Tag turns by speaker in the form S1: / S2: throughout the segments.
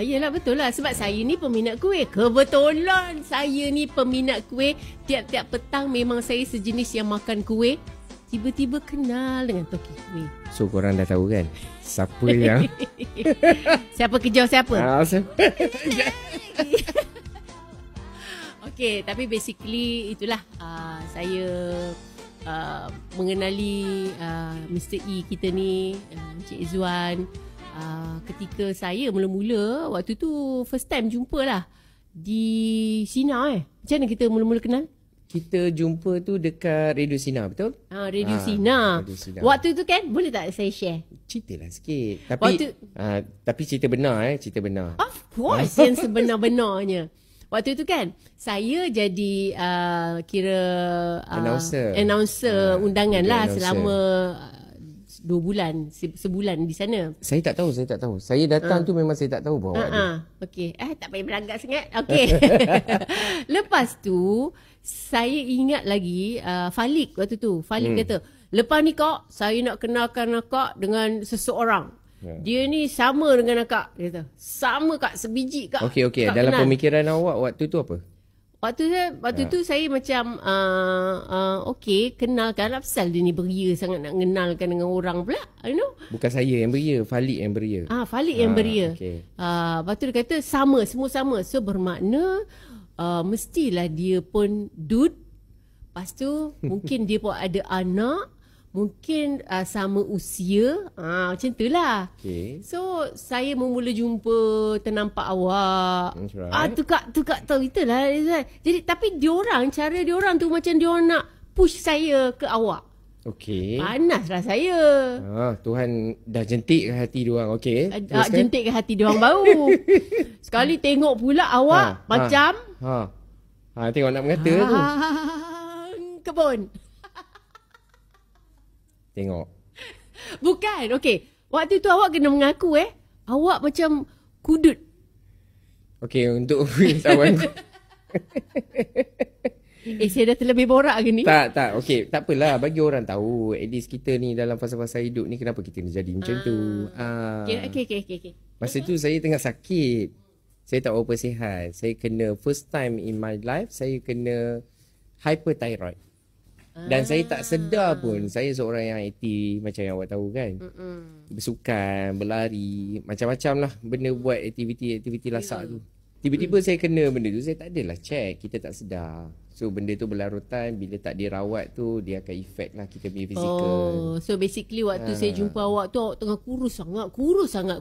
S1: Yelah betul lah. Sebab saya ni peminat kuih. Kebetulan saya ni peminat kuih. Tiap-tiap petang memang saya sejenis yang makan kuih. Tiba-tiba kenal dengan toki kuih.
S2: So korang dah tahu kan siapa yang
S1: Siapa kejar siapa?
S2: siapa?
S1: Okay, tapi basically itulah saya mengenali Mr. E kita ni, Encik Zuan. Ketika saya mula-mula, waktu tu first time jumpa lah di Sina. Macam mana kita mula-mula kenal?
S2: Kita jumpa tu dekat Radio Sina, betul?
S1: Radio Sina. Waktu tu kan, boleh tak saya share?
S2: Ceritalah sikit. Tapi cerita benar cerita benar.
S1: Of course, yang sebenar-benarnya. Waktu tu kan, saya jadi kira announcer undangan lah selama 2 bulan, sebulan di sana.
S2: Saya tak tahu. Saya datang tu memang saya tak tahu bahawa ada.
S1: Okey. Tak payah berlagak sangat. Okey. Lepas tu, saya ingat lagi Falik waktu tu. Falik kata, lepas ni kak, saya nak kenalkan akak dengan seseorang. Dia ni sama dengan akak. Dia kata, sama kak, sebiji kak.
S2: Okey. Dalam kenal. Pemikiran awak waktu tu apa?
S1: Waktu tu saya macam okey, kenalkan lah, pasal dia ni beria sangat nak kenalkan dengan orang pula, you know.
S2: Bukan saya yang beria, Falik yang beria.
S1: Falik yang beria.
S2: Okay.
S1: Lepas tu dia kata sama, semua sama. So bermakna mestilah dia pun dude. Lepas tu mungkin dia pun ada anak. Mungkin sama usia. Macam tu lah.
S2: Okay.
S1: So saya memula jumpa, ternampak awak.
S2: Right.
S1: Tu kak tahu itulah. Jadi tapi cara diorang tu macam diorang nak push saya ke awak.
S2: Okay.
S1: Panaslah saya.
S2: Tuhan dah jentik ke hati diorang. Okay.
S1: Jentik ke hati diorang bau. Sekali tengok pula awak macam
S2: tengok nak mengata tu.
S1: Kebun.
S2: Tengok.
S1: Bukan. Okey. Waktu tu awak kena mengaku awak macam kudut.
S2: Okey, untuk kawan.
S1: Saya dah terlebih borak ke ni?
S2: Tak. Okey, tak apalah, bagi orang tahu. At least kita ni dalam fasa-fasa hidup ni kenapa kita ni jadi macam tu.
S1: Okey.
S2: Masa tu saya tengah sakit. Saya tak berapa sihat. Saya kena first time in my life, saya kena hyperthyroid. Dan saya tak sedar pun saya seorang yang aktif macam yang awak tahu kan. Bersukan, berlari, macam-macam lah benda buat aktiviti lasak tu. Tiba-tiba saya kena benda tu, saya tak adalah check, kita tak sedar. So benda tu berlarutan, bila tak dirawat tu dia akan efek lah kita punya fizikal.
S1: So basically waktu saya jumpa awak tu, awak tengah kurus sangat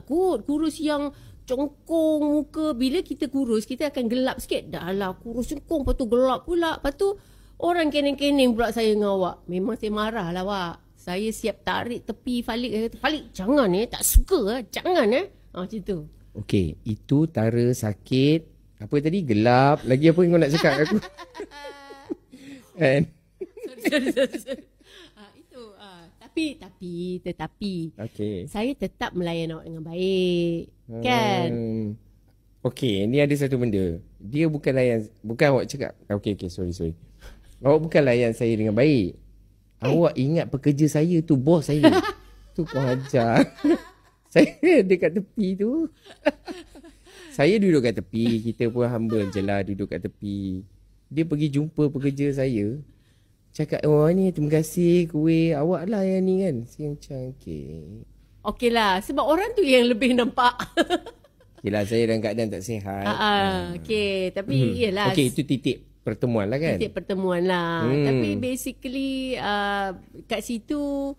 S1: kot. Kurus yang congkong muka. Bila kita kurus, kita akan gelap sikit. Dah lah kurus congkong, lepas tu gelap pula. Lepas tu orang kening-kening pula saya dengan awak. Memang saya marah lah awak. Saya siap tarik tepi Falik. Saya kata, Falik jangan tak suka jangan macam tu.
S2: Okey, itu tara sakit. Apa tadi? Gelap. Lagi apa yang kau nak cakap aku? Kan?
S1: Sorry. Itu. Tetapi.
S2: Okay.
S1: Saya tetap melayan awak dengan baik. Kan?
S2: Okey, ni ada satu benda. Dia bukan awak cakap. Okey, sorry. Awak bukan layan saya dengan baik. Awak ingat pekerja saya tu bos saya. Tu kau ajar. Saya dekat tepi tu. Saya duduk kat tepi. Kita pun humble je lah duduk kat tepi. Dia pergi jumpa pekerja saya. Cakap, ni terima kasih kuih. Awak lah yang ni kan. Saya macam,
S1: okey lah. Sebab orang tu yang lebih nampak.
S2: Okey lah, saya dalam keadaan tak sihat.
S1: Okey, tapi iyalah.
S2: Okey, itu titik pertemuan lah kan.
S1: Tapi basically kat situ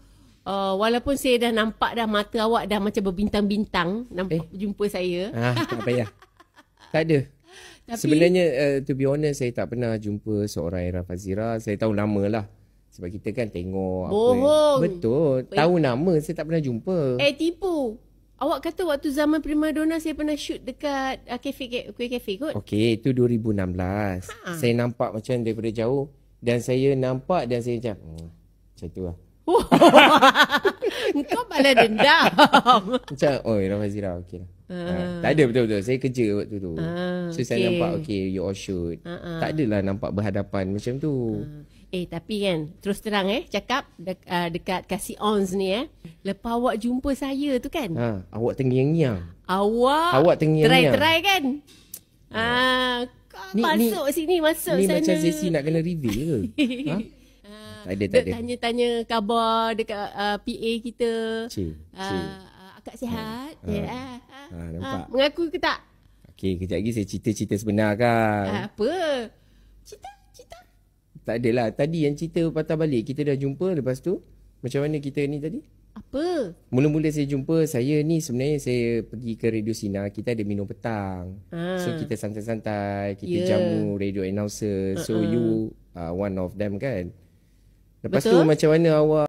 S1: walaupun saya dah nampak dah mata awak dah macam berbintang-bintang jumpa saya.
S2: Tak payah. Tak ada. Tapi, sebenarnya to be honest, saya tak pernah jumpa seorang Era Fazira. Saya tahu nama lah. Sebab kita kan tengok.
S1: Bohong.
S2: Betul. Tahu nama, saya tak pernah jumpa.
S1: Tipu. Awak kata waktu zaman Primadona saya pernah shoot dekat kuih kafe kot?
S2: Okey, itu 2016. Saya nampak macam daripada jauh. Dan saya nampak dan saya macam tu lah.
S1: Kau malah dendam.
S2: Macam, Era Fazira, okey lah. Tak ada betul-betul. Saya kerja waktu tu. So saya nampak, you all shoot. Tak adalah nampak berhadapan macam tu.
S1: Tapi kan, terus terang cakap dekat Kasih Ons ni lepas awak jumpa saya tu kan,
S2: awak terngiang-ngiang.
S1: Awak
S2: terngiang-ngiang.
S1: try kan? Kau masuk sini, masuk
S2: ni
S1: sana.
S2: Ni macam Zesi nak kena reveal ke? Tak ada.
S1: Tanya-tanya khabar dekat PA kita.
S2: Cik.
S1: Akak sihat?
S2: Nampak.
S1: Mengaku ke tak?
S2: Okey, kejap lagi saya cerita sebenar kan.
S1: Apa? Cerita.
S2: Tak adalah. Tadi yang cerita patah balik, kita dah jumpa. Lepas tu, macam mana kita ni tadi?
S1: Apa?
S2: Mula-mula saya jumpa, saya ni sebenarnya saya pergi ke Radio Sinar, kita ada minum petang. So kita santai-santai, kita jamu radio announcer. So you one of them kan. Lepas tu macam mana awak